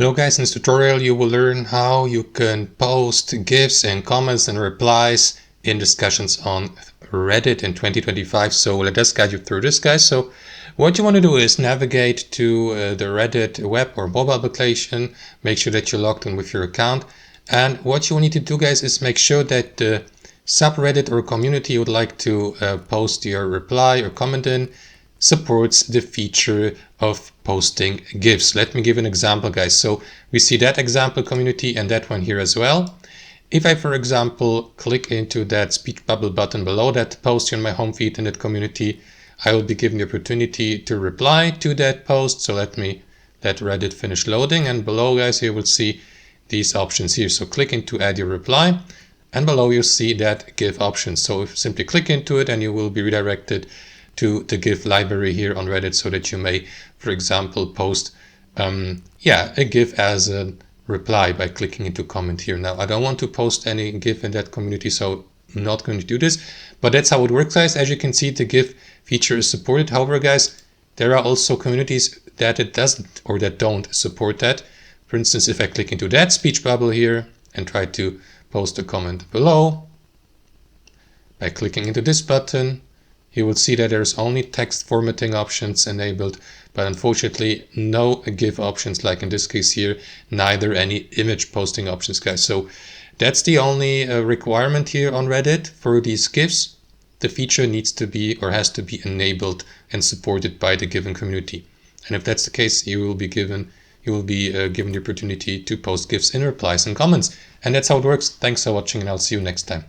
Hello guys, in this tutorial you will learn how you can post GIFs and comments and replies in discussions on Reddit in 2025. So let us guide you through this, guys. So what you want to do is navigate to the Reddit web or mobile application. Make sure that you're logged in with your account. And what you need to do, guys, is make sure that the subreddit or community you would like to post your reply or comment in supports the feature of posting GIFs. Let me give an example, guys. So we see that example community and that one here as well. If I, for example, click into that speech bubble button below that post here on my home feed in that community, I will be given the opportunity to reply to that post. So let Reddit finish loading, and below, guys, you will see these options here. So click into add your reply, and below you see that GIF option. So simply click into it and you will be redirected to the GIF library here on Reddit, so that you may, for example, post a GIF as a reply by clicking into comment here. Now, I don't want to post any GIF in that community, so I'm not going to do this, but that's how it works, guys. As you can see, the GIF feature is supported. However, guys, there are also communities that it doesn't or that don't support that. For instance, if I click into that speech bubble here and try to post a comment below by clicking into this button, you will see that there's only text formatting options enabled, but unfortunately no GIF options, like in this case here, neither any image posting options, guys. So that's the only requirement here on Reddit for these GIFs. The feature needs to be or has to be enabled and supported by the given community. And if that's the case, you will be given the opportunity to post GIFs in replies and comments. And that's how it works. Thanks for watching, and I'll see you next time.